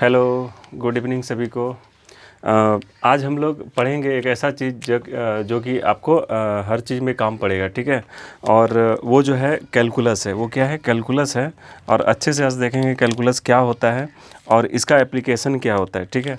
Hello, good evening सभी को। आज हम लोग पढ़ेंगे एक ऐसा चीज़ जो कि आपको हर चीज़ में काम पड़ेगा, ठीक है। और वो जो है कैलकुलस है। वो क्या है? कैलकुलस है। और अच्छे से आज देखेंगे कैलकुलस क्या होता है और इसका एप्लीकेशन क्या होता है, ठीक है।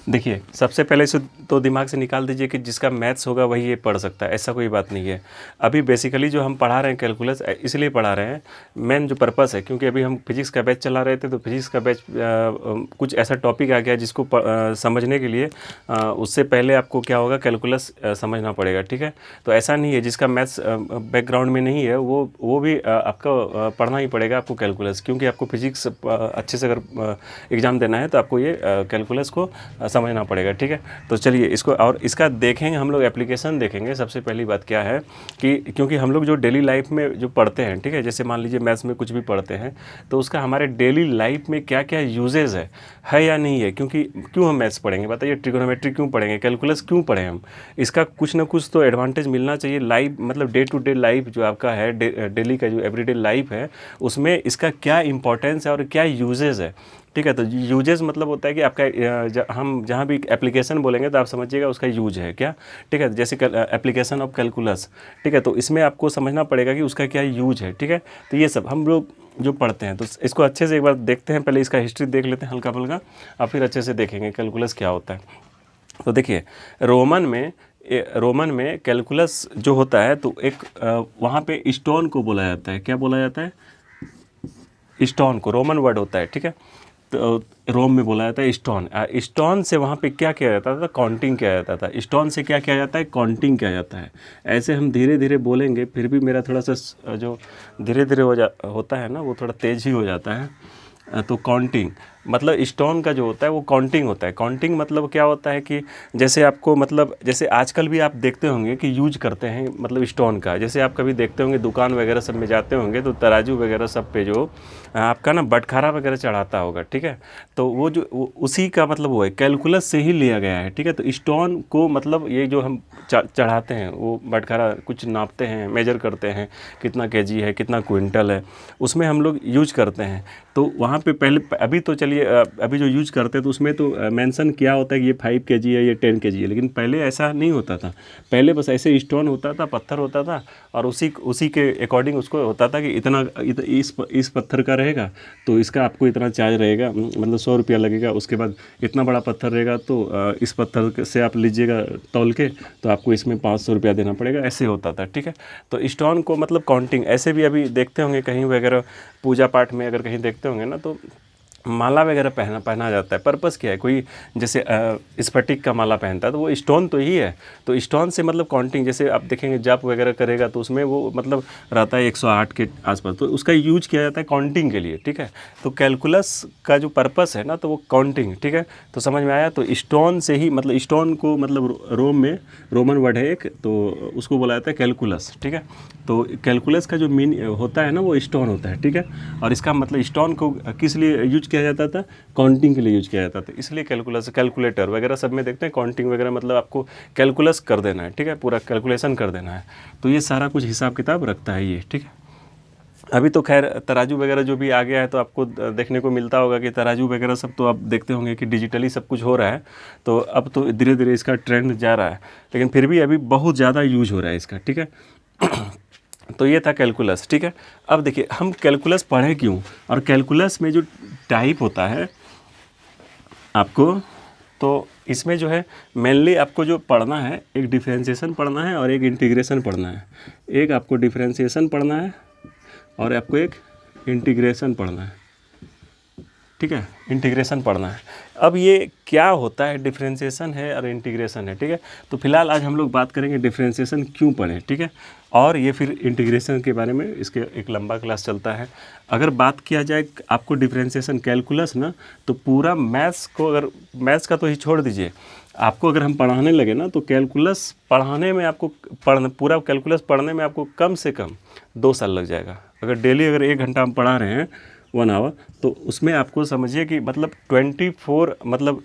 देखिए, सबसे पहले इसे तो दिमाग से निकाल दीजिए कि जिसका मैथ्स होगा वही ये पढ़ सकता है, ऐसा कोई बात नहीं है। अभी बेसिकली जो हम पढ़ा रहे हैं कैलकुलस इसलिए पढ़ा रहे हैं, मेन जो पर्पस है, क्योंकि अभी हम फिजिक्स का बैच चला रहे थे तो फिजिक्स का बैच कुछ ऐसा टॉपिक आ गया जिसको समझने के लिए उससे पहले आपको क्या होगा, कैलकुलस समझना पड़ेगा, ठीक है। तो ऐसा नहीं है जिसका मैथ्स बैकग्राउंड में नहीं है वो भी आपका पढ़ना ही पड़ेगा आपको कैलकुलस, क्योंकि आपको फिजिक्स अच्छे से अगर एग्ज़ाम देना है तो आपको ये कैलकुलस को समझना पड़ेगा, ठीक है। तो चलिए इसको और इसका देखेंगे, हम लोग एप्लीकेशन देखेंगे। सबसे पहली बात क्या है कि क्योंकि हम लोग जो डेली लाइफ में जो पढ़ते हैं, ठीक है, जैसे मान लीजिए मैथ्स में कुछ भी पढ़ते हैं तो उसका हमारे डेली लाइफ में क्या क्या यूजेज़ है या नहीं है। क्योंकि क्यों हम मैथ्स पढ़ेंगे, बताइए, ट्रिगोनोमेट्री क्यों पढ़ेंगे, कैलकुलस क्यों पढ़ें हम। इसका कुछ ना कुछ तो एडवांटेज मिलना चाहिए लाइफ, मतलब डे टू डे लाइफ जो आपका है, डेली का जो एवरीडे लाइफ है उसमें इसका क्या इंपॉर्टेंस है और क्या यूजेज़ है, ठीक है। तो यूजेस मतलब होता है कि आपका हम जहाँ भी एप्लीकेशन बोलेंगे तो आप समझिएगा उसका यूज है क्या, ठीक है। जैसे एप्लीकेशन ऑफ कैलकुलस, ठीक है, तो इसमें आपको समझना पड़ेगा कि उसका क्या यूज है, ठीक है। तो ये सब हम लोग जो पढ़ते हैं तो इसको अच्छे से एक बार देखते हैं। पहले इसका हिस्ट्री देख लेते हैं हल्का फुल्का, और फिर अच्छे से देखेंगे कैलकुलस क्या होता है। तो देखिए, रोमन में कैलकुलस जो होता है तो एक वहाँ पे स्टोन को बोला जाता है। क्या बोला जाता है? स्टोन को। रोमन वर्ड होता है, ठीक है। तो रोम में बोला जाता है स्टोन। स्टोन से वहाँ पे क्या किया जाता था? काउंटिंग किया जाता था। स्टोन से क्या किया जाता है? काउंटिंग किया जाता है। ऐसे हम धीरे धीरे बोलेंगे, फिर भी मेरा थोड़ा सा जो धीरे धीरे होता है ना, वो थोड़ा तेज़ ही हो जाता है। तो काउंटिंग मतलब स्टोन का जो होता है वो काउंटिंग होता है। काउंटिंग मतलब क्या होता है कि जैसे आपको, मतलब जैसे आजकल भी आप देखते होंगे कि यूज करते हैं मतलब स्टोन का। जैसे आप कभी देखते होंगे दुकान वगैरह सब में जाते होंगे तो तराजू वगैरह सब पे जो आपका ना बटखारा वगैरह चढ़ाता होगा, ठीक है। तो वो जो उसी का मतलब वो है, कैलकुलस से ही लिया गया है, ठीक है। तो स्टोन को मतलब ये जो हम चढ़ाते हैं, वो बटखारा कुछ नापते हैं, मेजर करते हैं कितना केजी है, कितना क्विंटल है, उसमें हम लोग यूज करते हैं। तो वहाँ पे पहले, अभी तो चलिए अभी जो यूज करते हैं तो उसमें तो मेंशन किया होता है कि ये 5 केजी है, ये 10 केजी है, लेकिन पहले ऐसा नहीं होता था। पहले बस ऐसे स्टोन होता था, पत्थर होता था, और उसी के अकॉर्डिंग उसको होता था कि इस पत्थर का रहेगा तो इसका आपको इतना चार्ज रहेगा, मतलब 100 रुपया लगेगा। उसके बाद इतना बड़ा पत्थर रहेगा तो इस पत्थर से आप लीजिएगा तौल के तो आपको इसमें 500 रुपया देना पड़ेगा, ऐसे होता था, ठीक है। तो स्टोन को मतलब काउंटिंग, ऐसे भी अभी देखते होंगे कहीं वगैरह पूजा पाठ में अगर कहीं देखते होंगे ना, तो माला वगैरह पहना जाता है। पर्पस क्या है? कोई जैसे स्फटिक का माला पहनता है तो वो स्टोन तो ही है। तो स्टोन से मतलब काउंटिंग, जैसे आप देखेंगे जप वगैरह करेगा तो उसमें वो मतलब रहता है 108 के आसपास, तो उसका यूज किया जाता है काउंटिंग के लिए, ठीक है। तो कैलकुलस का जो पर्पस है ना, तो वो काउंटिंग, ठीक है। तो समझ में आया। तो स्टोन से ही, मतलब स्टोन को मतलब रोमन वर्ड है एक, तो उसको बोला जाता है कैलकुलस, ठीक है। तो कैलकुलस का जो मीन होता है ना, वो स्टोन होता है, ठीक है। और इसका मतलब स्टोन को किस लिए यूज किया जाता था? काउंटिंग के लिए यूज किया जाता था। इसलिए कैलकुलस, कैलकुलेटर वगैरह सब में देखते हैं काउंटिंग वगैरह, मतलब आपको कैलकुलस कर देना है, ठीक है, पूरा कैलकुलेशन कर देना है। तो ये सारा कुछ हिसाब किताब रखता है ये, ठीक है। अभी तो खैर तराजू वगैरह जो भी आ गया है तो आपको देखने को मिलता होगा कि तराजू वगैरह सब तो आप देखते होंगे कि डिजिटली सब कुछ हो रहा है। तो अब तो धीरे धीरे इसका ट्रेंड जा रहा है, लेकिन फिर भी अभी बहुत ज़्यादा यूज हो रहा है इसका, ठीक है। तो ये था कैलकुलस, ठीक है। अब देखिए हम कैलकुलस पढ़े क्यों, और कैलकुलस में जो टाइप होता है आपको, तो इसमें जो है मेनली आपको जो पढ़ना है, एक डिफरेंशिएशन पढ़ना है और एक इंटीग्रेशन पढ़ना है। एक आपको डिफरेंशिएशन पढ़ना है और आपको एक इंटीग्रेशन पढ़ना है, ठीक है। इंटीग्रेशन पढ़ना है। अब ये क्या होता है? डिफरेंशिएशन है और इंटीग्रेशन है, ठीक है। तो फिलहाल आज हम लोग बात करेंगे डिफरेंशिएशन क्यों पढ़ें, ठीक है। और ये फिर इंटीग्रेशन के बारे में इसके एक लंबा क्लास चलता है। अगर बात किया जाए आपको डिफरेंशिएशन कैलकुलस ना, तो पूरा मैथ्स को, अगर मैथ्स का तो ही छोड़ दीजिए, आपको अगर हम पढ़ाने लगे ना तो कैलकुलस पढ़ाने में आपको पूरा कैलकुलस पढ़ने में आपको कम से कम 2 साल लग जाएगा। अगर डेली अगर 1 घंटा हम पढ़ा रहे हैं 1 आवर, तो उसमें आपको समझिए कि मतलब 24 मतलब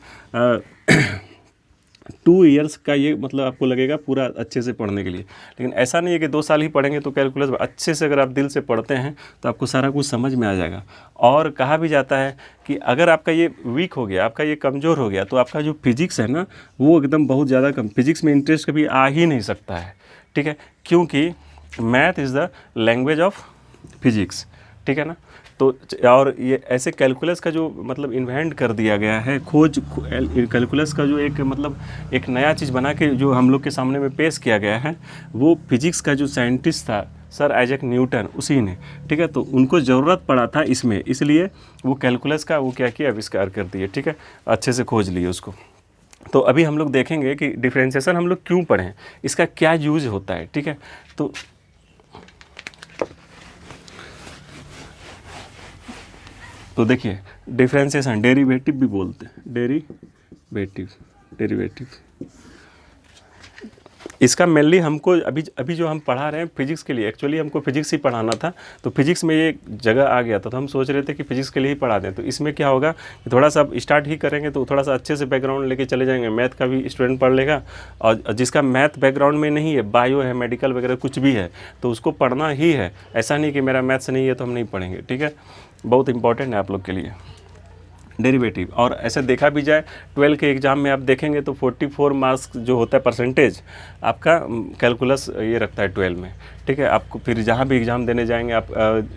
2 ईयर्स का ये मतलब आपको लगेगा पूरा अच्छे से पढ़ने के लिए। लेकिन ऐसा नहीं है कि 2 साल ही पढ़ेंगे तो कैलकुलस अच्छे से अगर आप दिल से पढ़ते हैं तो आपको सारा कुछ समझ में आ जाएगा। और कहा भी जाता है कि अगर आपका ये वीक हो गया, आपका ये कमज़ोर हो गया, तो आपका जो फिजिक्स है ना वो एकदम बहुत ज़्यादा कम, फिजिक्स में इंटरेस्ट कभी आ ही नहीं सकता है, ठीक है, क्योंकि math is the language of physics, ठीक है ना। तो और ये ऐसे कैलकुलस का जो मतलब इन्वेंट कर दिया गया है, कैलकुलस का जो एक मतलब एक नया चीज़ बना के जो हम लोग के सामने में पेश किया गया है, वो फिजिक्स का जो साइंटिस्ट था सर आइजैक न्यूटन, उसी ने, ठीक है। तो उनको ज़रूरत पड़ा था इसमें, इसलिए वो कैलकुलस का वो क्या किया, आविष्कार कर दिए, ठीक है, अच्छे से खोज लिए उसको। तो अभी हम लोग देखेंगे कि डिफरेंशिएशन हम लोग क्यों पढ़ें, इसका क्या यूज होता है, ठीक है। तो देखिए डिफरेंशिएशन, डेरिवेटिव भी बोलते हैं, डेरिवेटिव इसका मेनली हमको अभी जो हम पढ़ा रहे हैं फिजिक्स के लिए, एक्चुअली हमको फिजिक्स ही पढ़ाना था, तो फिजिक्स में ये जगह आ गया था, तो हम सोच रहे थे कि फिजिक्स के लिए ही पढ़ा दें। तो इसमें क्या होगा कि थोड़ा सा स्टार्ट ही करेंगे तो थोड़ा सा अच्छे से बैकग्राउंड लेके चले जाएंगे, मैथ का भी स्टूडेंट पढ़ लेगा, और जिसका मैथ बैकग्राउंड में नहीं है, बायो है, मेडिकल वगैरह कुछ भी है, तो उसको पढ़ना ही है। ऐसा नहीं कि मेरा मैथ्स नहीं है तो हम नहीं पढ़ेंगे, ठीक है, बहुत इंपॉर्टेंट है आप लोग के लिए डेरिवेटिव। और ऐसे देखा भी जाए 12 के एग्ज़ाम में आप देखेंगे तो 44 मार्क्स जो होता है परसेंटेज आपका कैलकुलस ये रखता है 12 में, ठीक है। आपको फिर जहाँ भी एग्ज़ाम देने जाएंगे आप,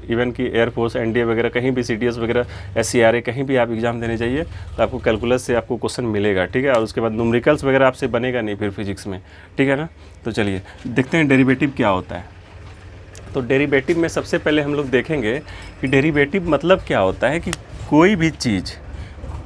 इवन कि एयरफोर्स, एनडीए वगैरह, कहीं भी सीडीएस वगैरह, एससीआरए, कहीं भी आप एग्ज़ाम देने जाइए तो आपको कैलकुलस से आपको क्वेश्चन मिलेगा, ठीक है। और उसके बाद न्यूमेरिकल्स वगैरह आपसे बनेगा नहीं फिर फिजिक्स में, ठीक है ना। तो चलिए देखते हैं डेरिवेटिव क्या होता है। तो डेरिवेटिव में सबसे पहले हम लोग देखेंगे कि डेरिवेटिव मतलब क्या होता है, कि कोई भी चीज़,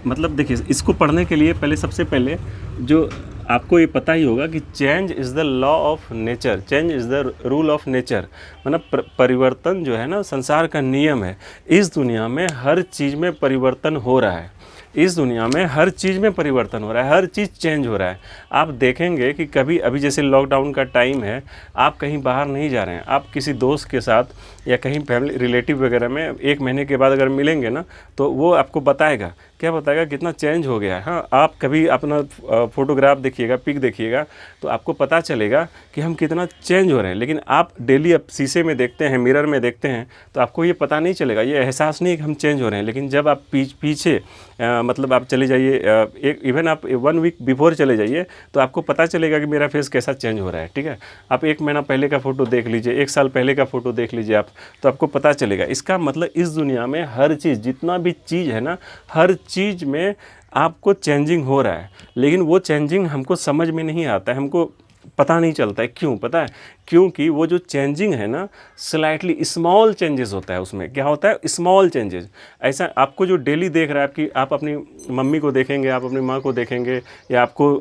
मतलब देखिए इसको पढ़ने के लिए पहले सबसे पहले जो आपको ये पता ही होगा कि change is the law of nature, change is the rule of nature, मतलब परिवर्तन जो है ना संसार का नियम है। इस दुनिया में हर चीज़ में परिवर्तन हो रहा है, इस दुनिया में हर चीज़ में परिवर्तन हो रहा है, हर चीज़ चेंज हो रहा है। आप देखेंगे कि कभी अभी जैसे लॉकडाउन का टाइम है, आप कहीं बाहर नहीं जा रहे हैं, आप किसी दोस्त के साथ या कहीं फैमिली रिलेटिव वगैरह में 1 महीने के बाद अगर मिलेंगे ना, तो वो आपको बताएगा, क्या बताएगा, कितना चेंज हो गया है। हाँ, आप कभी अपना फोटोग्राफ देखिएगा, पिक देखिएगा, तो आपको पता चलेगा कि हम कितना चेंज हो रहे हैं। लेकिन आप डेली अब शीशे में देखते हैं, मिरर में देखते हैं, तो आपको ये पता नहीं चलेगा, ये एहसास नहीं है कि हम चेंज हो रहे हैं। लेकिन जब आप पीछे मतलब आप चले जाइए, एक इवन आप 1 वीक बिफोर चले जाइए, तो आपको पता चलेगा कि मेरा फेस कैसा चेंज हो रहा है, ठीक है। आप 1 महीना पहले का फ़ोटो देख लीजिए, 1 साल पहले का फ़ोटो देख लीजिए आप, तो आपको पता चलेगा। इसका मतलब इस दुनिया में हर चीज़, जितना भी चीज़ है ना, हर चीज़ में आपको चेंजिंग हो रहा है। लेकिन वो चेंजिंग हमको समझ में नहीं आता है, हमको पता नहीं चलता है। क्यों पता है? क्योंकि वो जो चेंजिंग है ना, स्लाइटली स्मॉल चेंजेस होता है उसमें। क्या होता है? Small changes. ऐसा आपको जो डेली देख रहा है, आपकी आप अपनी मम्मी को देखेंगे, आप अपनी माँ को देखेंगे, या आपको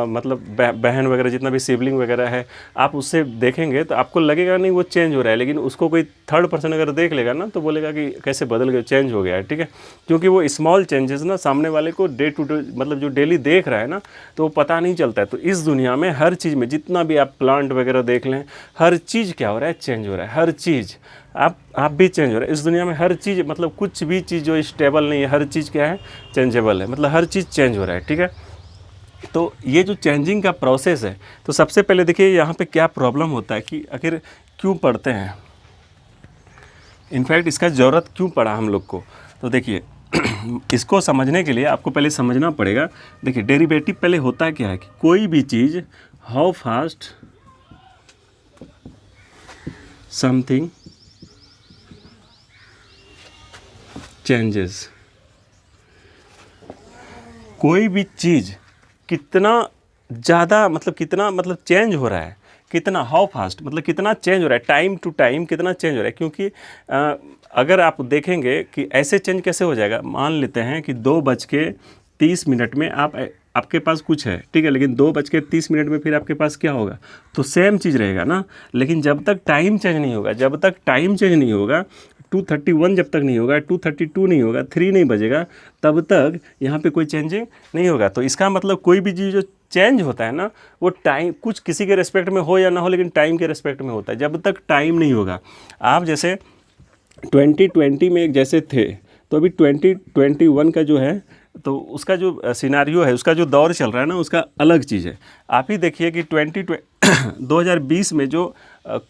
मतलब बहन वगैरह जितना भी सिबलिंग वगैरह है, आप उससे देखेंगे तो आपको लगेगा नहीं वो चेंज हो रहा है। लेकिन उसको कोई थर्ड पर्सन अगर देख लेगा ना, तो बोलेगा कि कैसे बदल गया, चेंज हो गया है, ठीक है। क्योंकि वो स्मॉल चेंजेस ना सामने वाले को डे टू डे, मतलब जो डेली देख रहा है ना, तो वो पता नहीं चलता है। तो इस दुनिया में हर चीज़ में, जितना भी आप प्लांट वगैरह देख लें, हर चीज़ क्या हो रहा है? चेंज हो रहा है। हर चीज़, आप भी चेंज हो रहा है। इस दुनिया में हर चीज़, मतलब कुछ भी चीज़ जो स्टेबल नहीं है, हर चीज़ क्या है? चेंजेबल है, मतलब हर चीज़ चेंज हो रहा है, ठीक है। तो ये जो चेंजिंग का प्रोसेस है, तो सबसे पहले देखिए यहाँ पे क्या प्रॉब्लम होता है कि आखिर क्यों पढ़ते हैं, इनफैक्ट इसका ज़रूरत क्यों पड़ा हम लोग को। तो देखिए इसको समझने के लिए आपको पहले समझना पड़ेगा। देखिए डेरिवेटिव पहले होता क्या है कि कोई भी चीज़, हाउ फास्ट समथिंग चेंजेस, कोई भी चीज़ कितना ज़्यादा, मतलब कितना, मतलब चेंज हो रहा है, कितना, हाउ फास्ट मतलब कितना चेंज हो रहा है, टाइम टू टाइम कितना चेंज हो रहा है। क्योंकि अगर आप देखेंगे कि ऐसे चेंज कैसे हो जाएगा, मान लेते हैं कि 2:30 में आपके पास कुछ है, ठीक है, लेकिन 2:30 में फिर आपके पास क्या होगा, तो सेम चीज़ रहेगा ना। लेकिन जब तक टाइम चेंज नहीं होगा, 2:31 जब तक नहीं होगा, 2:32 नहीं होगा, 3 नहीं बजेगा, तब तक यहाँ पे कोई चेंजिंग नहीं होगा। तो इसका मतलब कोई भी चीज़ जो चेंज होता है ना, वो टाइम, कुछ किसी के रेस्पेक्ट में हो या ना हो, लेकिन टाइम के रेस्पेक्ट में होता है। जब तक टाइम नहीं होगा, आप जैसे 2020 में एक जैसे थे, तो अभी 2021 का जो है तो उसका जो सिनारियो है, उसका जो दौर चल रहा है ना, उसका अलग चीज़ है। आप ही देखिए कि 2020 में जो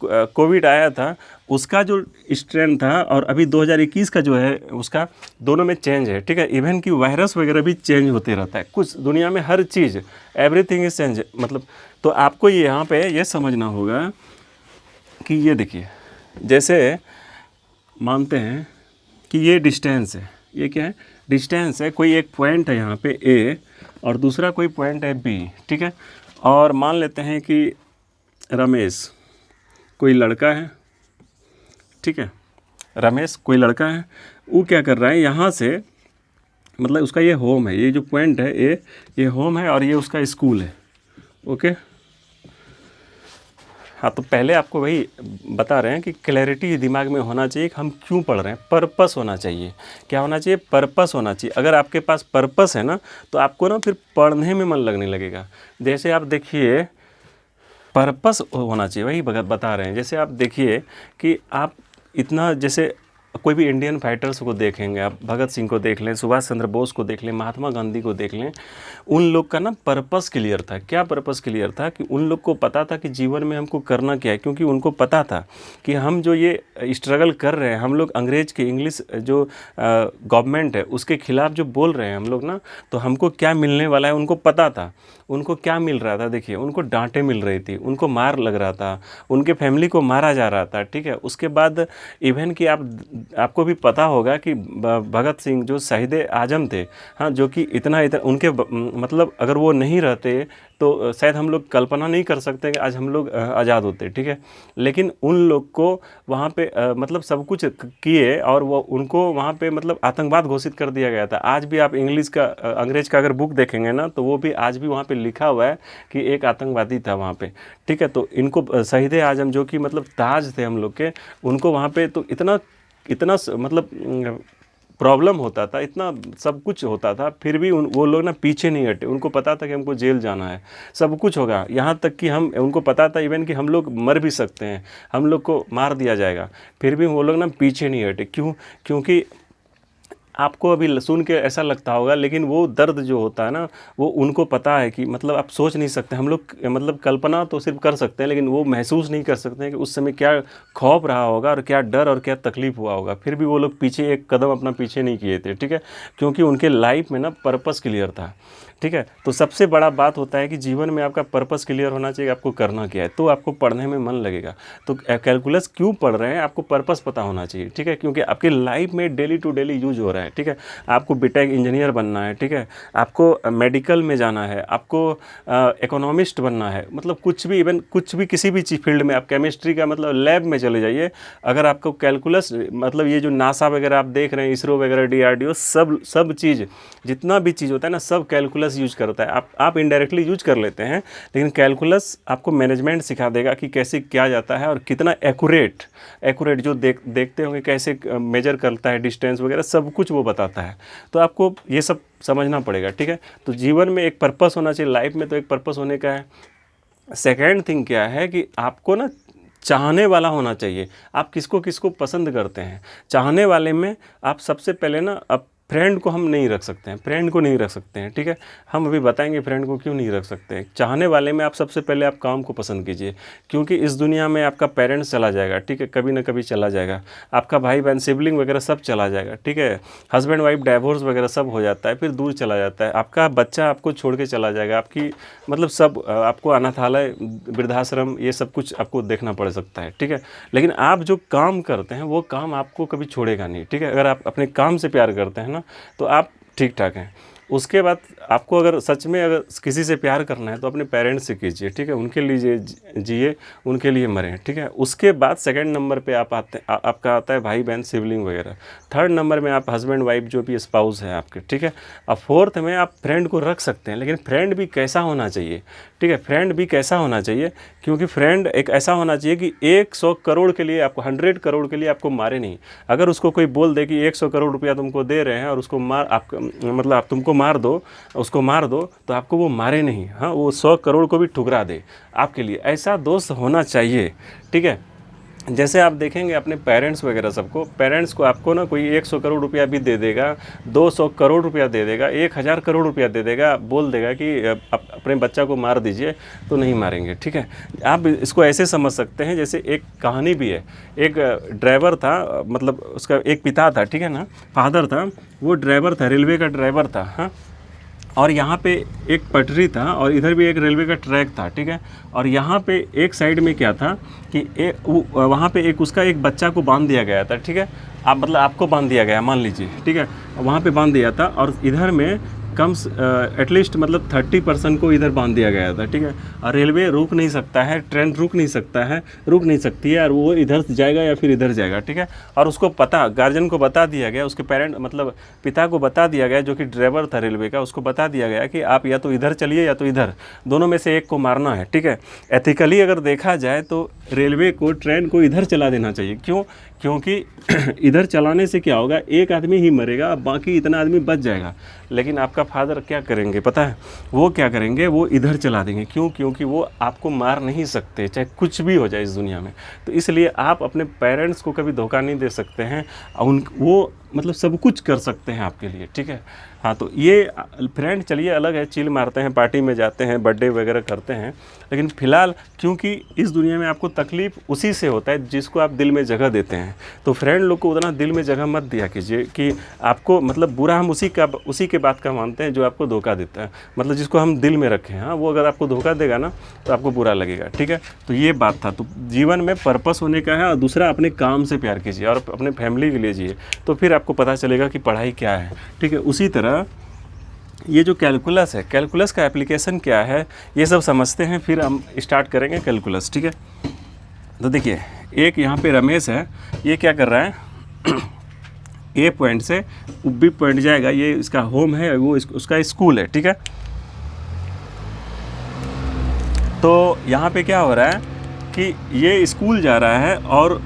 कोविड आया था, उसका जो स्ट्रेन था और अभी 2021 का जो है उसका, दोनों में चेंज है, ठीक है। इवन कि वायरस वगैरह भी चेंज होते रहता है, कुछ दुनिया में हर चीज़, एवरीथिंग इज चेंज, मतलब। तो आपको यहाँ पे ये समझना होगा कि ये देखिए, जैसे मानते हैं कि ये डिस्टेंस है, ये क्या है, डिस्टेंस है, कोई एक पॉइंट है यहाँ पे ए और दूसरा कोई पॉइंट है बी, ठीक है। और मान लेते हैं कि रमेश कोई लड़का है, ठीक है, रमेश कोई लड़का है, वो क्या कर रहा है यहाँ से, मतलब उसका ये होम है, ये जो पॉइंट है ए, ये होम है और ये उसका स्कूल है, ओके। हाँ, तो पहले आपको वही बता रहे हैं कि क्लैरिटी दिमाग में होना चाहिए कि हम क्यों पढ़ रहे हैं, पर्पस होना चाहिए। क्या होना चाहिए, पर्पस होना चाहिए। अगर आपके पास पर्पस है ना, तो आपको ना फिर पढ़ने में मन लगने लगेगा। जैसे आप देखिए, पर्पस होना चाहिए, वही बता रहे हैं। जैसे आप देखिए कि आप इतना, जैसे कोई भी इंडियन फाइटर्स को देखेंगे आप, भगत सिंह को देख लें, सुभाष चंद्र बोस को देख लें, महात्मा गांधी को देख लें, उन लोग का ना पर्पस क्लियर था। क्या पर्पस क्लियर था कि उन लोग को पता था कि जीवन में हमको करना क्या है, क्योंकि उनको पता था कि हम जो ये स्ट्रगल कर रहे हैं, हम लोग अंग्रेज के, इंग्लिश जो गवर्नमेंट है उसके खिलाफ जो बोल रहे हैं हम लोग ना, तो हमको क्या मिलने वाला है उनको पता था। उनको क्या मिल रहा था, देखिए, उनको डांटें मिल रही थी, उनको मार लग रहा था, उनके फैमिली को मारा जा रहा था, ठीक है। उसके बाद इवन कि आपको भी पता होगा कि भगत सिंह जो शहीद आजम थे, हाँ, जो कि इतना उनके मतलब अगर वो नहीं रहते तो शायद हम लोग कल्पना नहीं कर सकते कि आज हम लोग आज़ाद होते, ठीक है। लेकिन उन लोग को वहाँ पे मतलब सब कुछ किए और वो उनको वहाँ पे मतलब आतंकवाद घोषित कर दिया गया था। आज भी आप इंग्लिश का अंग्रेज का अगर बुक देखेंगे ना, तो वो भी आज भी वहाँ पे लिखा हुआ है कि एक आतंकवादी था वहाँ पे, ठीक है। तो इनको शहीद आजम जो कि मतलब ताज थे हम लोग के, उनको वहाँ पे तो इतना इतना मतलब प्रॉब्लम होता था, इतना सब कुछ होता था, फिर भी वो लोग ना पीछे नहीं हटे। उनको पता था कि हमको जेल जाना है, सब कुछ होगा, यहाँ तक कि उनको पता था इवन कि हम लोग मर भी सकते हैं, हम लोग को मार दिया जाएगा, फिर भी वो लोग ना पीछे नहीं हटे। क्यों? क्योंकि आपको अभी सुन के ऐसा लगता होगा, लेकिन वो दर्द जो होता है ना, वो उनको पता है कि मतलब आप सोच नहीं सकते। हम लोग मतलब कल्पना तो सिर्फ कर सकते हैं, लेकिन वो महसूस नहीं कर सकते हैं कि उस समय क्या खौफ रहा होगा और क्या डर और क्या तकलीफ हुआ होगा। फिर भी वो लोग पीछे एक कदम अपना पीछे नहीं किए थे, ठीक है, क्योंकि उनके लाइफ में ना पर्पस क्लियर था, ठीक है। तो सबसे बड़ा बात होता है कि जीवन में आपका पर्पस क्लियर होना चाहिए, आपको करना क्या है, तो आपको पढ़ने में मन लगेगा। तो कैलकुलस क्यों पढ़ रहे हैं, आपको पर्पस पता होना चाहिए, ठीक है, क्योंकि आपकी लाइफ में डेली टू डेली यूज हो रहा है, ठीक है। आपको बीटेक इंजीनियर बनना है, ठीक है, आपको मेडिकल में जाना है, आपको इकोनॉमिस्ट बनना है, मतलब कुछ भी, इवन कुछ भी किसी भी फील्ड में, आप केमिस्ट्री का मतलब लैब में चले जाइए, अगर आपको कैलकुलस मतलब ये जो नासा वगैरह आप देख रहे हैं, इसरो वगैरह, DRDO, सब चीज़, जितना भी चीज़ होता है ना, सब कैलकुलस यूज करता है। आप इनडायरेक्टली यूज कर लेते हैं, लेकिन कैलकुलस आपको मैनेजमेंट सिखा देगा कि कैसे किया जाता है और कितना एक्यूरेट जो देखते होंगे कैसे मेजर करता है, डिस्टेंस वगैरह सब कुछ वो बताता है। तो आपको ये सब समझना पड़ेगा, ठीक है। तो जीवन में एक पर्पस होना चाहिए, लाइफ में तो एक पर्पस होने का है। सेकेंड थिंग क्या है कि आपको ना चाहने वाला होना चाहिए। आप किसको किसको पसंद करते हैं, चाहने वाले में आप सबसे पहले ना, आप फ्रेंड को हम नहीं रख सकते हैं, फ्रेंड को नहीं रख सकते हैं, ठीक है। हम अभी बताएंगे फ्रेंड को क्यों नहीं रख सकते हैं। चाहने वाले में आप सबसे पहले आप काम को पसंद कीजिए, क्योंकि इस दुनिया में आपका पेरेंट्स चला जाएगा, ठीक है, कभी ना कभी चला जाएगा, आपका भाई बहन सिबलिंग वगैरह सब चला जाएगा, ठीक है, हस्बैंड वाइफ डाइवोर्स वगैरह सब हो जाता है, फिर दूर चला जाता है, आपका बच्चा आपको छोड़ के चला जाएगा, आपकी मतलब सब आपको अनाथालय, वृद्धाश्रम, ये सब कुछ आपको देखना पड़ सकता है, ठीक है। लेकिन आप जो काम करते हैं वो काम आपको कभी छोड़ेगा नहीं, ठीक है। अगर आप अपने काम से प्यार करते हैं ना, तो आप ठीक ठाक हैं। उसके बाद आपको अगर सच में अगर किसी से प्यार करना है तो अपने पेरेंट्स से कीजिए, ठीक है, उनके लिए जिए, उनके लिए मरें, ठीक है। उसके बाद सेकंड नंबर पे आपका आता है भाई बहन, सिबलिंग वगैरह। थर्ड नंबर में आप हस्बैंड वाइफ जो भी स्पाउस है आपके, ठीक है। अब फोर्थ में आप फ्रेंड को रख सकते हैं, लेकिन फ्रेंड भी कैसा होना चाहिए, ठीक है, फ्रेंड भी कैसा होना चाहिए, क्योंकि फ्रेंड एक ऐसा होना चाहिए कि 100 करोड़ के लिए आपको, 100 करोड़ के लिए आपको मारे नहीं। अगर उसको कोई बोल दे कि 100 करोड़ रुपया तुमको दे रहे हैं और उसको मतलब आप तुमको मार दो, उसको मार दो, तो आपको वो मारे नहीं, हाँ, वो 100 करोड़ को भी ठुकरा दे आपके लिए। ऐसा दोस्त होना चाहिए, ठीक है। जैसे आप देखेंगे अपने पेरेंट्स वगैरह सबको, पेरेंट्स को आपको ना कोई 100 करोड़ रुपया भी दे देगा, 200 करोड़ रुपया दे देगा, 1000 करोड़ रुपया दे देगा, बोल देगा कि आप अपने बच्चा को मार दीजिए, तो नहीं मारेंगे। ठीक है, आप इसको ऐसे समझ सकते हैं जैसे एक कहानी भी है। एक ड्राइवर था, मतलब उसका एक पिता था, ठीक है ना, फादर था, वो ड्राइवर था, रेलवे का ड्राइवर था। हाँ, और यहाँ पे एक पटरी था और इधर भी एक रेलवे का ट्रैक था। ठीक है, और यहाँ पे एक साइड में क्या था कि वहाँ पे एक उसका एक बच्चा को बांध दिया गया था। ठीक है, आप मतलब आपको बांध दिया गया, मान लीजिए। ठीक है, वहाँ पे बांध दिया था और इधर में कम एटलीस्ट मतलब 30% को इधर बांध दिया गया था। ठीक है, और रेलवे रुक नहीं सकता है, ट्रेन रुक नहीं सकता है, रुक नहीं सकती है, और वो इधर जाएगा या फिर इधर जाएगा। ठीक है, और उसको पता, गार्जियन को बता दिया गया, उसके पेरेंट मतलब पिता को बता दिया गया, जो कि ड्राइवर था रेलवे का, उसको बता दिया गया कि आप या तो इधर चलिए या तो इधर, दोनों में से एक को मारना है। ठीक है, एथिकली अगर देखा जाए तो रेलवे को, ट्रेन को इधर चला देना चाहिए। क्यों? क्योंकि इधर चलाने से क्या होगा, एक आदमी ही मरेगा, बाकी इतना आदमी बच जाएगा। लेकिन आपका फादर क्या करेंगे पता है? वो क्या करेंगे, वो इधर चला देंगे। क्यों? क्योंकि वो आपको मार नहीं सकते, चाहे कुछ भी हो जाए इस दुनिया में। तो इसलिए आप अपने पेरेंट्स को कभी धोखा नहीं दे सकते हैं। वो मतलब सब कुछ कर सकते हैं आपके लिए। ठीक है, हाँ, तो ये फ्रेंड चलिए अलग है, चिल मारते हैं, पार्टी में जाते हैं, बर्थडे वगैरह करते हैं, लेकिन फ़िलहाल क्योंकि इस दुनिया में आपको तकलीफ़ उसी से होता है जिसको आप दिल में जगह देते हैं। तो फ्रेंड लोग को उतना दिल में जगह मत दिया कीजिए कि आपको मतलब बुरा, हम उसी के बात का मानते हैं जो आपको धोखा देता है, मतलब जिसको हम दिल में रखें। हाँ, वो अगर आपको धोखा देगा ना तो आपको बुरा लगेगा। ठीक है, तो ये बात था। तो जीवन में पर्पस होने का है, और दूसरा अपने काम से प्यार कीजिए और अपने फैमिली के लिए जिए, तो फिर आपको पता चलेगा कि पढ़ाई क्या है। ठीक है, उसी तरह ये जो कैलकुलस है, कैलकुलस का एप्लीकेशन क्या है, ये सब समझते हैं, फिर हम स्टार्ट करेंगे कैलकुलस। ठीक है, तो देखिए एक यहाँ पे रमेश है, ये क्या कर रहा है ए पॉइंट से बी पॉइंट जाएगा, ये इसका होम है, वो उसका स्कूल है। ठीक है, तो यहाँ पे क्या हो रहा है कि ये स्कूल जा रहा है और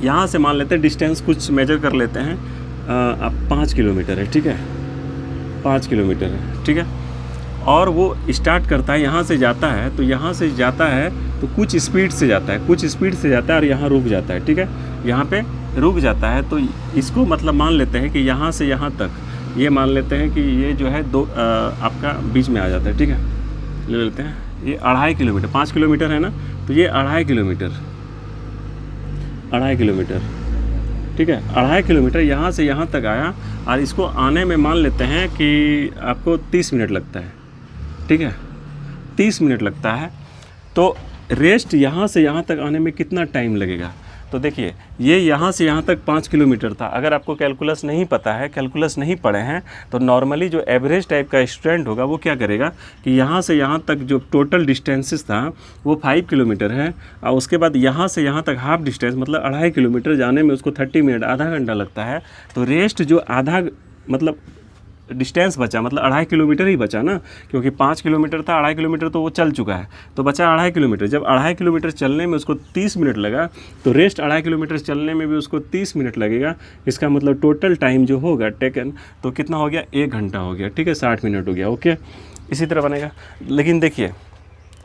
यहाँ से मान लेते हैं डिस्टेंस कुछ मेजर कर लेते हैं, अब 5 किलोमीटर है। ठीक है, 5 किलोमीटर है। ठीक है, और वो स्टार्ट करता है, यहाँ से जाता है, तो यहाँ से जाता है तो कुछ स्पीड से जाता है, कुछ स्पीड से जाता है और यहाँ रुक जाता है। ठीक है, यहाँ पे रुक जाता है, तो इसको मतलब मान लेते हैं कि यहाँ से यहाँ तक, ये मान लेते हैं कि ये जो है आपका बीच में आ जाता है। ठीक है, ले लेते हैं ये 2.5 किलोमीटर, 5 किलोमीटर है ना, तो ये 2.5 किलोमीटर, 2.5 किलोमीटर। ठीक है, 2.5 किलोमीटर यहाँ से यहाँ तक आया, और इसको आने में मान लेते हैं कि आपको 30 मिनट लगता है। ठीक है, 30 मिनट लगता है, तो रेस्ट यहाँ से यहाँ तक आने में कितना टाइम लगेगा? तो देखिए ये यहाँ से यहाँ तक 5 किलोमीटर था। अगर आपको कैलकुलस नहीं पता है, कैलकुलस नहीं पढ़े हैं, तो नॉर्मली जो एवरेज टाइप का स्टूडेंट होगा वो क्या करेगा कि यहाँ से यहाँ तक जो टोटल डिस्टेंसेस था वो 5 किलोमीटर है, और उसके बाद यहाँ से यहाँ तक हाफ डिस्टेंस मतलब 2.5 किलोमीटर जाने में उसको 30 मिनट, आधा घंटा लगता है। तो रेस्ट जो आधा मतलब डिस्टेंस बचा, मतलब 2.5 किलोमीटर ही बचा ना, क्योंकि 5 किलोमीटर था, 2.5 किलोमीटर तो वो चल चुका है, तो बचा 2.5 किलोमीटर। जब 2.5 किलोमीटर चलने में उसको 30 मिनट लगा, तो रेस्ट 2.5 किलोमीटर चलने में भी उसको 30 मिनट लगेगा। इसका मतलब टोटल टाइम जो होगा टेकन, तो कितना हो गया, 1 घंटा हो गया। ठीक है, 60 मिनट हो गया। ओके, इसी तरह बनेगा। लेकिन देखिए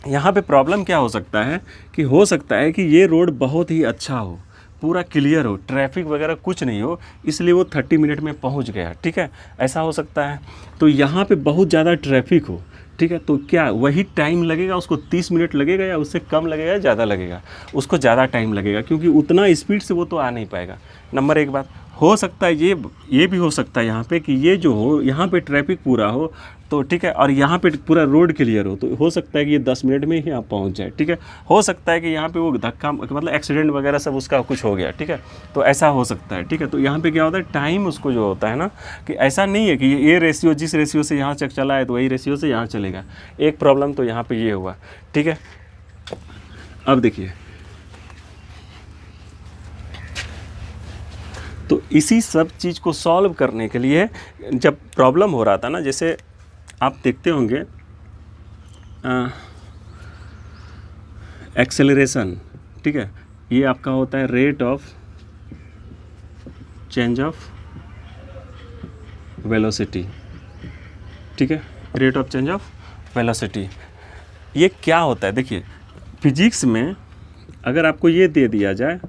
यहाँ पे प्रॉब्लम क्या हो सकता है कि हो सकता है कि ये रोड बहुत ही अच्छा हो, पूरा क्लियर हो, ट्रैफिक वगैरह कुछ नहीं हो, इसलिए वो 30 मिनट में पहुंच गया। ठीक है, ऐसा हो सकता है। तो यहाँ पे बहुत ज़्यादा ट्रैफिक हो, ठीक है, तो क्या वही टाइम लगेगा उसको, 30 मिनट लगेगा या उससे कम लगेगा या ज़्यादा लगेगा? उसको ज़्यादा टाइम लगेगा, क्योंकि उतना स्पीड से वो तो आ नहीं पाएगा। नंबर एक बात हो सकता है, ये भी हो सकता है यहाँ पे कि ये जो हो, यहाँ पे ट्रैफिक पूरा हो, तो ठीक है, और यहाँ पे पूरा रोड क्लियर हो, तो हो सकता है कि ये 10 मिनट में ही आप पहुँच जाए। ठीक है, हो सकता है कि यहाँ पे वो धक्का मतलब एक्सीडेंट वगैरह सब उसका कुछ हो गया। ठीक है, तो ऐसा हो सकता है। ठीक है, तो यहाँ पे क्या होता है, टाइम उसको जो होता है ना, कि ऐसा नहीं है कि ये रेशियो जिस रेशियो से यहाँ तक चला है तो वही रेशियो से यहाँ चलेगा। एक प्रॉब्लम तो यहाँ पर ये हुआ। ठीक है, अब देखिए, तो इसी सब चीज़ को सॉल्व करने के लिए जब प्रॉब्लम हो रहा था ना, जैसे आप देखते होंगे एक्सेलरेशन, ठीक है, ये आपका होता है rate of change of velocity. ठीक है, rate of change of velocity ये क्या होता है? देखिए फिजिक्स में अगर आपको ये दे दिया जाए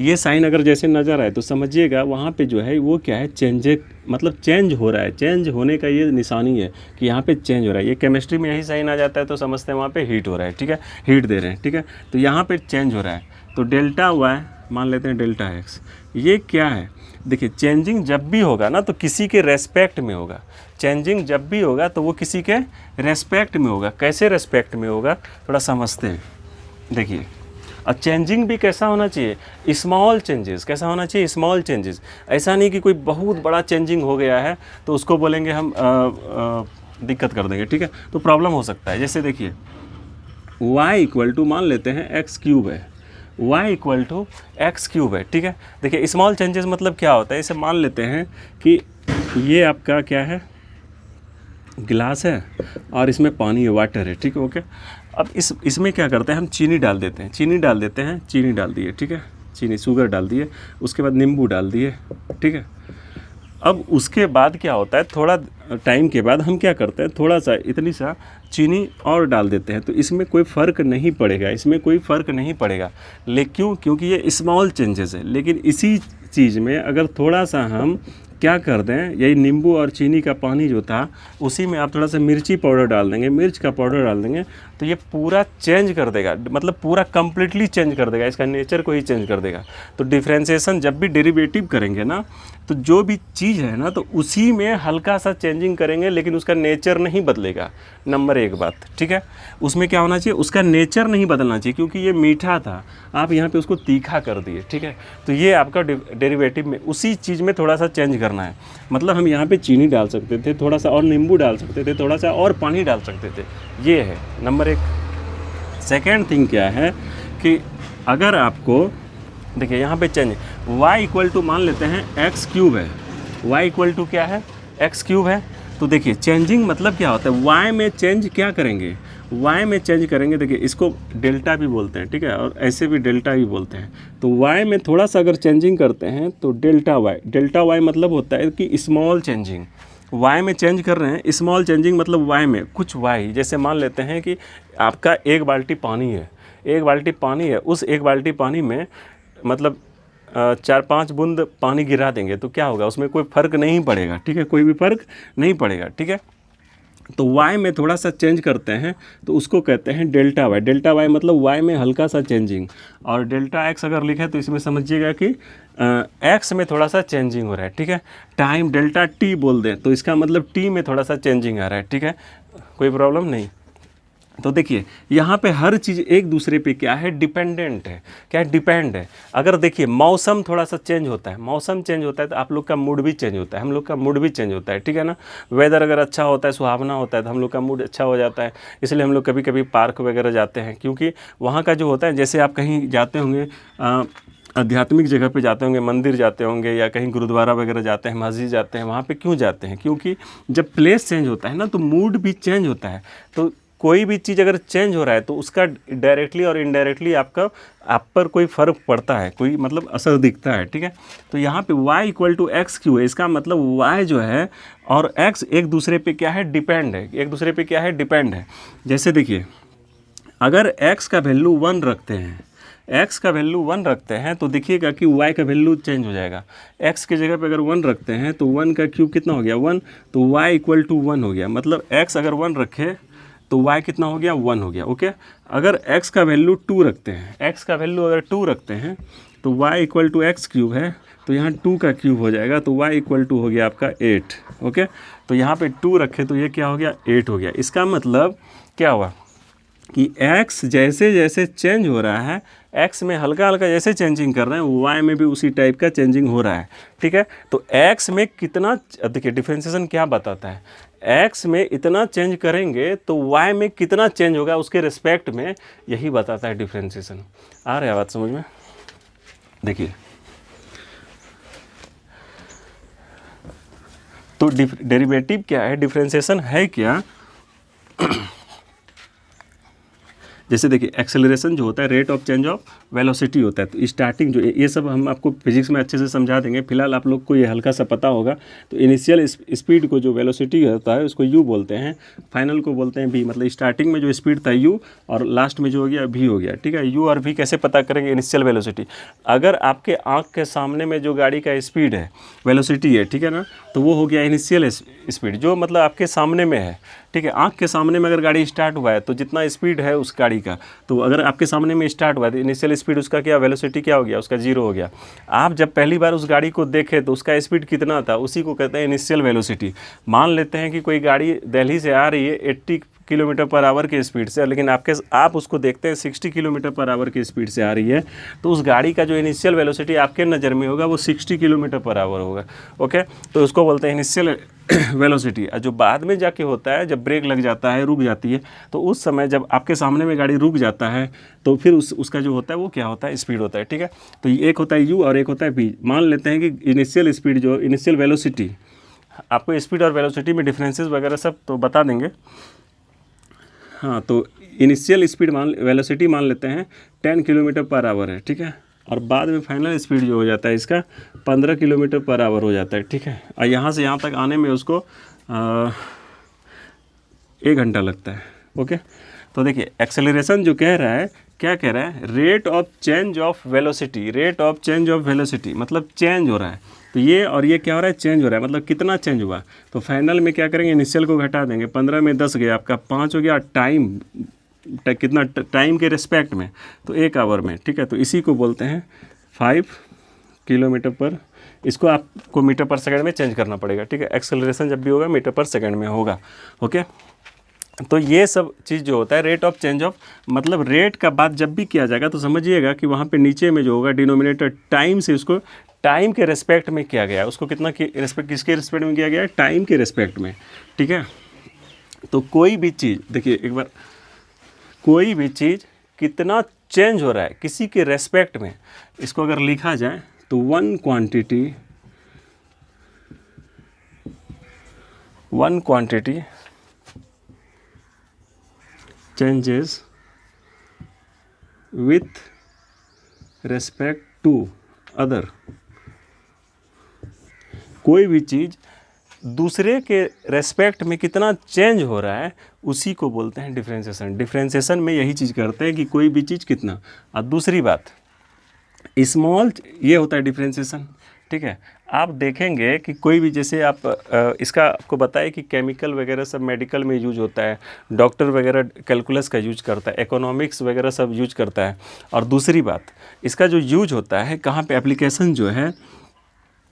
ये साइन अगर जैसे नज़र आए तो समझिएगा वहाँ पे जो है वो क्या है, मतलब चेंज हो रहा है, चेंज होने का ये निशानी है कि यहाँ पे चेंज हो रहा है। ये केमिस्ट्री में यही साइन आ जाता है तो समझते हैं वहाँ पे हीट हो रहा है, ठीक है, हीट दे रहे हैं, ठीक है। तो यहाँ पे चेंज हो रहा है, तो डेल्टा वाई मान लेते हैं डेल्टा एक्स, ये क्या है, देखिए चेंजिंग जब भी होगा ना तो किसी के रेस्पेक्ट में होगा, चेंजिंग जब भी होगा तो वो किसी के रेस्पेक्ट में होगा। कैसे रेस्पेक्ट में होगा थोड़ा समझते हैं, देखिए। और चेंजिंग भी कैसा होना चाहिए, स्मॉल चेंजेस, कैसा होना चाहिए, स्मॉल चेंजेस। ऐसा नहीं कि कोई बहुत बड़ा चेंजिंग हो गया है तो उसको बोलेंगे हम दिक्कत कर देंगे, ठीक है, तो प्रॉब्लम हो सकता है। जैसे देखिए y इक्वल टू मान लेते हैं एक्स क्यूब है, y equal to x cube है, ठीक है। देखिए स्मॉल चेंजेस मतलब क्या होता है, इसे मान लेते हैं कि ये आपका क्या है, गिलास है और इसमें पानी है, वाटर है, ठीक है, ओके। अब इसमें क्या करते हैं, हम चीनी डाल देते हैं, चीनी डाल देते हैं, चीनी डाल दिए, ठीक है, चीनी शुगर डाल दिए, उसके बाद नींबू डाल दिए, ठीक है। अब उसके बाद क्या होता है, थोड़ा टाइम के बाद हम क्या करते हैं, थोड़ा सा इतनी सा चीनी और डाल देते हैं, तो इसमें कोई फ़र्क नहीं पड़ेगा, इसमें कोई फ़र्क नहीं पड़ेगा। लेकिन क्योंकि ये स्मॉल चेंजेस है। लेकिन इसी चीज़ में अगर थोड़ा सा हम क्या कर दें, यही नींबू और चीनी का पानी जो था उसी में आप थोड़ा सा मिर्ची पाउडर डाल देंगे, मिर्च का पाउडर डाल देंगे, तो ये पूरा चेंज कर देगा, मतलब पूरा कंप्लीटली चेंज कर देगा, इसका नेचर को ही चेंज कर देगा। तो डिफ्रेंशिएशन जब भी डेरिवेटिव करेंगे ना, तो जो भी चीज़ है ना तो उसी में हल्का सा चेंजिंग करेंगे, लेकिन उसका नेचर नहीं बदलेगा। नंबर एक बात, ठीक है, उसमें क्या होना चाहिए, उसका नेचर नहीं बदलना चाहिए, क्योंकि ये मीठा था, आप यहाँ पे उसको तीखा कर दिए, ठीक है। तो ये आपका डेरिवेटिव में उसी चीज़ में थोड़ा सा चेंज करना है। मतलब हम यहाँ पे चीनी डाल सकते थे, थोड़ा सा और नींबू डाल सकते थे, थोड़ा सा और पानी डाल सकते थे, ये है नंबर एक। सेकेंड थिंग क्या है कि अगर आपको देखिए यहाँ पे चेंज y इक्वल टू मान लेते हैं एक्स क्यूब है, y इक्वल टू क्या है, एक्स क्यूब है। तो देखिए चेंजिंग मतलब क्या होता है, y में चेंज क्या करेंगे, y में चेंज करेंगे, देखिए इसको डेल्टा भी बोलते हैं, ठीक है, और ऐसे भी डेल्टा भी बोलते हैं। तो y में थोड़ा सा अगर चेंजिंग करते हैं तो डेल्टा y मतलब होता है कि स्मॉल चेंजिंग, y में चेंज कर रहे हैं, स्मॉल चेंजिंग मतलब y में कुछ y, जैसे मान लेते हैं कि आपका एक बाल्टी पानी है, एक बाल्टी पानी है, उस एक बाल्टी पानी में मतलब 4-5 बूंद पानी गिरा देंगे तो क्या होगा, उसमें कोई फ़र्क नहीं पड़ेगा, ठीक है, कोई भी फ़र्क नहीं पड़ेगा, ठीक है। तो y में थोड़ा सा चेंज करते हैं तो उसको कहते हैं डेल्टा y। डेल्टा y मतलब y में हल्का सा चेंजिंग, और डेल्टा x अगर लिखे तो इसमें समझिएगा कि x में थोड़ा सा चेंजिंग हो रहा है, ठीक है। टाइम डेल्टा t बोल दें तो इसका मतलब t में थोड़ा सा चेंजिंग आ रहा है, ठीक है, कोई प्रॉब्लम नहीं। तो देखिए यहाँ पे हर चीज़ एक दूसरे पे क्या है, डिपेंडेंट है, क्या है, डिपेंड है। अगर देखिए मौसम थोड़ा सा चेंज होता है, मौसम चेंज होता है तो आप लोग का मूड भी चेंज होता है, हम लोग का मूड भी चेंज होता है, ठीक है ना। वेदर अगर अच्छा होता है, सुहावना होता है, तो हम लोग का मूड अच्छा हो जाता है। इसलिए हम लोग कभी कभी पार्क वगैरह जाते हैं, क्योंकि वहाँ का जो होता है, जैसे आप कहीं जाते होंगे आध्यात्मिक जगह पे जाते होंगे, मंदिर जाते होंगे या कहीं गुरुद्वारा वगैरह जाते हैं, मस्जिद जाते हैं, वहाँ पे क्यों जाते हैं, क्योंकि जब प्लेस चेंज होता है ना तो मूड भी चेंज होता है। तो कोई भी चीज़ अगर चेंज हो रहा है तो उसका डायरेक्टली और इनडायरेक्टली आप पर कोई फ़र्क पड़ता है, कोई मतलब असर दिखता है, ठीक है। तो यहाँ पे y equal to x cube है, इसका मतलब y जो है और x एक दूसरे पे क्या है, डिपेंड है, एक दूसरे पे क्या है, डिपेंड है। जैसे देखिए अगर x का वैल्यू 1 रखते हैं, x का वैल्यू 1 रखते हैं तो देखिएगा कि y का वैल्यू चेंज हो जाएगा। x की जगह पे अगर 1 रखते हैं तो 1 का क्यूब कितना हो गया, 1, तो y इक्वल टू 1 हो गया। मतलब x अगर 1 रखे तो y कितना हो गया, 1 हो गया, ओके। अगर x का वैल्यू 2 रखते हैं, x का वैल्यू अगर 2 रखते हैं तो y equal to x cube है, तो यहाँ 2 का क्यूब हो जाएगा, तो y इक्वल टू हो गया आपका 8, ओके। तो यहाँ पे 2 रखे तो ये क्या हो गया, 8 हो गया। इसका मतलब क्या हुआ कि x जैसे जैसे चेंज हो रहा है, x में हल्का हल्का जैसे चेंजिंग कर रहे हैं, y में भी उसी टाइप का चेंजिंग हो रहा है, ठीक है। तो x में कितना, देखिए डिफरेंशिएशन क्या बताता है, x में इतना चेंज करेंगे तो y में कितना चेंज होगा उसके रिस्पेक्ट में, यही बताता है डिफरेंशिएशन। आ रहा है बात समझ में। देखिए तो डेरिवेटिव क्या है, डिफरेंशिएशन है क्या जैसे देखिए एक्सेलरेशन जो होता है rate of change of velocity होता है। तो स्टार्टिंग जो ये सब हम आपको फिजिक्स में अच्छे से समझा देंगे, फिलहाल आप लोग को ये हल्का सा पता होगा। तो इनिशियल स्पीड को जो वेलोसिटी होता है उसको यू बोलते हैं, फाइनल को बोलते हैं वी। मतलब स्टार्टिंग में जो स्पीड था यू और लास्ट में जो हो गया वी हो गया, ठीक है। यू और वी कैसे पता करेंगे? Initial velocity. अगर आपके आँख के सामने में जो गाड़ी का स्पीड है, वेलोसिटी है, ठीक है ना, तो वो हो गया इनिशियल स्पीड, जो मतलब आपके सामने में है, ठीक है। आँख के सामने में अगर गाड़ी स्टार्ट हुआ है तो जितना स्पीड है उस गाड़ी का, तो अगर आपके सामने में स्टार्ट हुआ है तो इनिशियल स्पीड उसका क्या, वेलोसिटी क्या हो गया, उसका जीरो हो गया। आप जब पहली बार उस गाड़ी को देखे तो उसका स्पीड कितना था, उसी को कहते हैं इनिशियल वेलोसिटी। मान लेते हैं कि कोई गाड़ी दिल्ली से आ रही है 80 किलोमीटर पर आवर की स्पीड से, लेकिन आप उसको देखते हैं 60 किलोमीटर पर आवर की स्पीड से आ रही है, तो उस गाड़ी का जो इनिशियल वेलोसिटी आपके नज़र में होगा वो 60 किलोमीटर पर आवर होगा। ओके, तो उसको बोलते हैं इनिशियल वेलोसिटी। और जो बाद में जाके होता है, जब ब्रेक लग जाता है, रुक जाती है, तो उस समय जब आपके सामने में गाड़ी रुक जाता है तो फिर उसका जो होता है वो क्या होता है, स्पीड होता है, ठीक है। तो एक होता है यू और एक होता है वी। मान लेते हैं कि इनिशियल स्पीड जो इनिशियल वेलोसिटी, आपको स्पीड और वेलोसिटी में डिफरेंसेस वगैरह सब तो बता देंगे। हाँ, तो इनिशियल स्पीड वेलोसिटी मान लेते हैं 10 किलोमीटर पर आवर है, ठीक है। और बाद में फाइनल स्पीड जो हो जाता है इसका 15 किलोमीटर पर आवर हो जाता है, ठीक है। और यहाँ से यहाँ तक आने में उसको 1 घंटा लगता है। ओके, तो देखिए एक्सेलरेशन जो कह रहा है, क्या कह रहा है, rate of change of velocity. Rate of change of velocity मतलब चेंज हो रहा है। तो ये और ये क्या हो रहा है, चेंज हो रहा है, मतलब कितना चेंज हुआ। तो फाइनल में क्या करेंगे, इनिशियल को घटा देंगे, 15 में 10 गया, आपका 5 हो गया। टाइम कितना, टाइम के रिस्पेक्ट में, तो 1 आवर में, ठीक है। तो इसी को बोलते हैं 5 किलोमीटर पर, इसको आपको मीटर पर सेकंड में चेंज करना पड़ेगा, ठीक है। एक्सेलरेशन जब भी होगा मीटर पर सेकंड में होगा। ओके, तो ये सब चीज़ जो होता है रेट ऑफ चेंज ऑफ, मतलब रेट का बात जब भी किया जाएगा तो समझिएगा कि वहाँ पे नीचे में जो होगा डिनोमिनेटर टाइम से, उसको टाइम के रेस्पेक्ट में किया गया है। उसको कितना की रेस्पेक्ट, किसके रेस्पेक्ट में किया गया है, टाइम के रेस्पेक्ट में, ठीक है। तो कोई भी चीज़ देखिए एक बार, कोई भी चीज़ कितना चेंज हो रहा है किसी के रेस्पेक्ट में, इसको अगर लिखा जाए तो one quantity changes with respect to other। कोई भी चीज़ दूसरे के रेस्पेक्ट में कितना चेंज हो रहा है उसी को बोलते हैं डिफ्रेंशिएशन। डिफ्रेंशिएशन में यही चीज़ करते हैं कि कोई भी चीज़ कितना। और दूसरी बात स्मॉल, ये होता है डिफ्रेंशिएशन, ठीक है। आप देखेंगे कि कोई भी, जैसे आप इसका आपको बताए कि केमिकल वगैरह सब मेडिकल में यूज होता है, डॉक्टर वगैरह कैलकुलस का यूज करता है, इकोनॉमिक्स वगैरह सब यूज करता है। और दूसरी बात, इसका जो यूज होता है कहाँ पे, एप्लीकेशन जो है,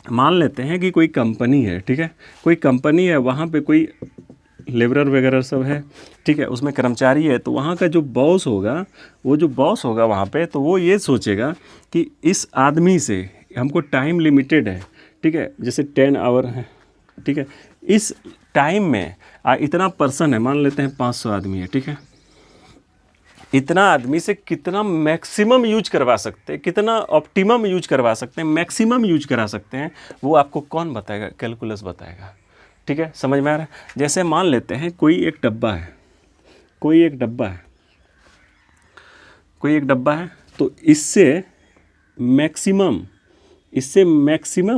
मान लेते हैं कि कोई कंपनी है, ठीक है, कोई कंपनी है, वहाँ पे कोई लेबरर वगैरह सब है, ठीक है, उसमें कर्मचारी है। तो वहाँ का जो बॉस होगा, वो जो बॉस होगा वहाँ पे, तो वो ये सोचेगा कि इस आदमी से हमको टाइम लिमिटेड है, ठीक है, जैसे 10 आवर है, ठीक है, इस टाइम में इतना पर्सन है, मान लेते हैं 500 आदमी है, ठीक है। इतना आदमी से कितना मैक्सिमम यूज करवा सकते हैं, कितना ऑप्टिमम यूज करवा सकते हैं, मैक्सिमम यूज करा सकते हैं, वो आपको कौन बताएगा, कैलकुलस बताएगा, ठीक है। समझ में आ रहा है। जैसे मान लेते हैं कोई एक डब्बा है, कोई एक डब्बा है, तो इससे मैक्सिमम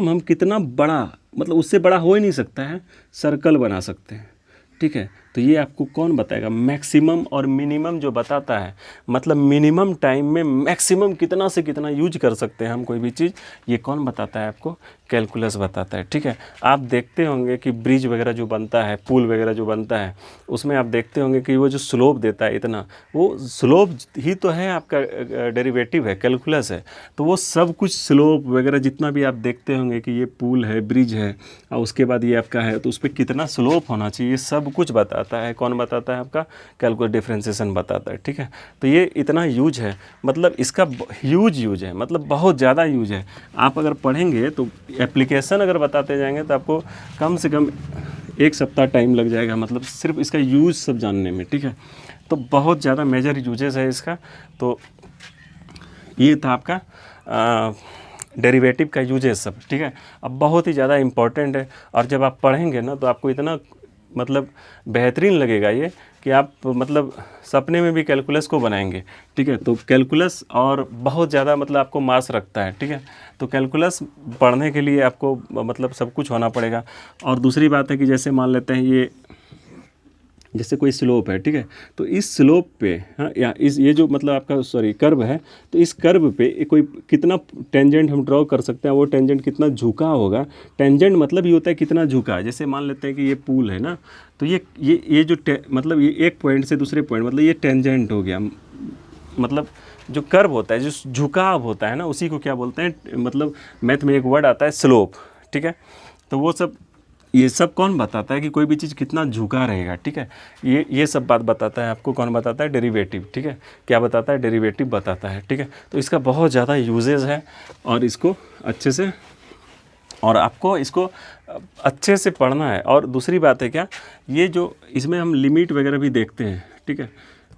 हम कितना बड़ा, मतलब उससे बड़ा हो ही नहीं सकता है, सर्कल बना सकते हैं, ठीक है। तो ये आपको कौन बताएगा, मैक्सिमम और मिनिमम जो बताता है, मतलब मिनिमम टाइम में मैक्सिमम कितना से कितना यूज कर सकते हैं हम कोई भी चीज़, ये कौन बताता है आपको, कैलकुलस बताता है, ठीक है। आप देखते होंगे कि ब्रिज वगैरह जो बनता है, पुल वगैरह जो बनता है, उसमें आप देखते होंगे कि वो जो स्लोप देता है इतना, वो स्लोप ही तो है आपका डेरिवेटिव है, कैलकुलस है। तो वो सब कुछ स्लोप वगैरह जितना भी आप देखते होंगे कि ये पुल है, ब्रिज है, और उसके बाद ये आपका है, तो उस पर कितना स्लोप होना चाहिए, सब कुछ बताता है। कौन बताता है, आपका कैलकुलस डिफरेंशिएशन बताता है, ठीक है। तो ये इतना यूज है, मतलब इसका यूज है, मतलब बहुत ज़्यादा यूज है। आप अगर पढ़ेंगे तो एप्लीकेशन अगर बताते जाएंगे तो आपको कम से कम 1 सप्ताह टाइम लग जाएगा, मतलब सिर्फ इसका यूज सब जानने में, ठीक है। तो बहुत ज़्यादा मेजर यूजेस है इसका। तो ये था आपका डेरिवेटिव का यूजेस सब, ठीक है। अब बहुत ही ज़्यादा इम्पॉर्टेंट है, और जब आप पढ़ेंगे ना तो आपको इतना मतलब बेहतरीन लगेगा ये कि आप मतलब सपने में भी कैलकुलस को बनाएंगे। ठीक है, तो कैलकुलस और बहुत ज़्यादा मतलब आपको मार्क्स रखता है। ठीक है, तो कैलकुलस पढ़ने के लिए आपको मतलब सब कुछ होना पड़ेगा। और दूसरी बात है कि जैसे मान लेते हैं ये जैसे कोई स्लोप है, ठीक है, तो इस स्लोप पे हाँ या इस ये जो मतलब आपका सॉरी कर्व है, तो इस कर्व पे कोई कितना टेंजेंट हम ड्रॉ कर सकते हैं, वो टेंजेंट कितना झुका होगा। टेंजेंट मतलब ये होता है कितना झुका है। जैसे मान लेते हैं कि ये पुल है ना, तो ये जो मतलब ये एक पॉइंट से दूसरे पॉइंट मतलब ये टेंजेंट हो गया। मतलब जो कर्व होता है, जो झुकाव होता है ना, उसी को क्या बोलते हैं, मतलब मैथ में एक वर्ड आता है स्लोप। ठीक है, तो वो सब ये सब कौन बताता है कि कोई भी चीज़ कितना झुका रहेगा। ठीक है, ये सब बात बताता है आपको, कौन बताता है, डेरिवेटिव। ठीक है, क्या बताता है, डेरिवेटिव बताता है। ठीक है, तो इसका बहुत ज़्यादा यूजेज है और इसको अच्छे से और आपको इसको अच्छे से पढ़ना है। और दूसरी बात है क्या, ये जो इसमें हम लिमिट वगैरह भी देखते हैं। ठीक है,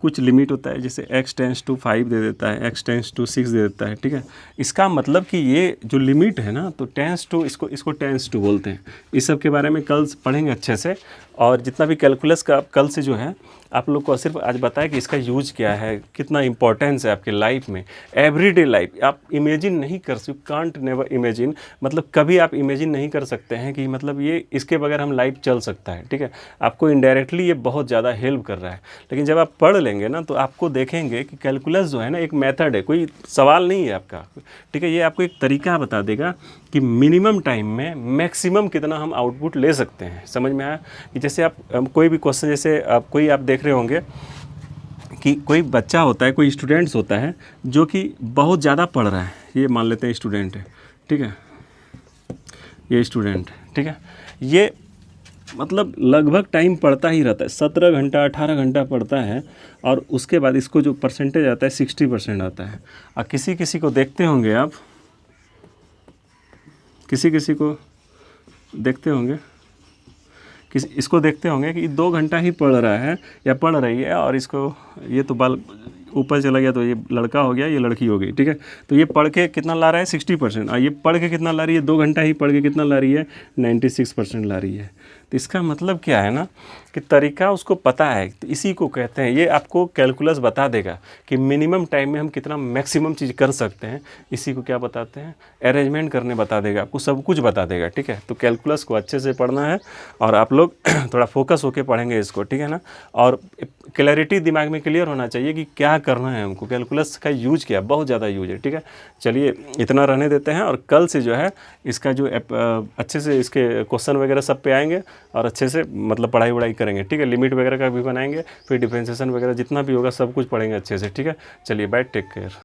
कुछ लिमिट होता है, जैसे x टेंस टू 5 दे देता है, x टेंस टू 6 दे देता है। ठीक है, इसका मतलब कि ये जो लिमिट है ना, तो टेंस टू इसको टेंस टू बोलते हैं। इस सब के बारे में कल पढ़ेंगे अच्छे से। और जितना भी कैलकुलस का कल से जो है आप लोग को सिर्फ आज बताया कि इसका यूज क्या है, कितना इंपॉर्टेंस है आपके लाइफ में, एवरीडे लाइफ। आप इमेजिन नहीं कर सकते, कांट नेवर इमेजिन, मतलब कभी आप इमेजिन नहीं कर सकते हैं कि मतलब ये इसके बगैर हम लाइफ चल सकता है। ठीक है, आपको इनडायरेक्टली ये बहुत ज़्यादा हेल्प कर रहा है। लेकिन जब आप पढ़ लेंगे ना, तो आपको देखेंगे कि कैलकुलस जो है ना, एक मेथड है, कोई सवाल नहीं है आपका। ठीक है, ये आपको एक तरीका बता देगा कि मिनिमम टाइम में मैक्सिमम कितना हम आउटपुट ले सकते हैं। समझ में आया कि जैसे आप कोई भी क्वेश्चन, जैसे आप देख रहे होंगे कि कोई बच्चा होता है, कोई स्टूडेंट्स होता है जो कि बहुत ज़्यादा पढ़ रहा है। ये मान लेते हैं स्टूडेंट है, ठीक है, ये स्टूडेंट है, ठीक है, ये मतलब लगभग टाइम पढ़ता ही रहता है, 17 घंटा 18 घंटा पढ़ता है। और उसके बाद इसको जो परसेंटेज आता है 60% आता है। और किसी किसी को देखते होंगे आप, किसी किसी को देखते होंगे, इसको देखते होंगे कि 2 घंटा ही पढ़ रहा है या पढ़ रही है, और इसको ये तो बाल ऊपर चला गया, तो ये लड़का हो गया, ये लड़की हो गई। ठीक है, तो ये पढ़ के कितना ला रहा है, 60%। और ये पढ़ के कितना ला रही है, 2 घंटा ही पढ़ के कितना ला रही है, 96% ला रही है। तो इसका मतलब क्या है ना, कि तरीका उसको पता है। तो इसी को कहते हैं, ये आपको कैलकुलस बता देगा कि मिनिमम टाइम में हम कितना मैक्सिमम चीज़ कर सकते हैं। इसी को क्या बताते हैं, अरेंजमेंट करने बता देगा, आपको सब कुछ बता देगा। ठीक है, तो कैलकुलस को अच्छे से पढ़ना है और आप लोग थोड़ा फोकस होकर पढ़ेंगे इसको। ठीक है ना, और क्लैरिटी दिमाग में क्लियर होना चाहिए कि क्या करना है हमको, कैलकुलस का यूज क्या, बहुत ज़्यादा यूज है। ठीक है, चलिए इतना रहने देते हैं, और कल से जो है इसका जो अच्छे से इसके क्वेश्चन वगैरह सब पे आएंगे और अच्छे से मतलब पढ़ाई वढ़ाई करेंगे। ठीक है, लिमिट वगैरह का भी बनाएंगे, फिर डिफरेंशिएशन वगैरह जितना भी होगा सब कुछ पढ़ेंगे अच्छे से। ठीक है, चलिए बाय, टेक केयर।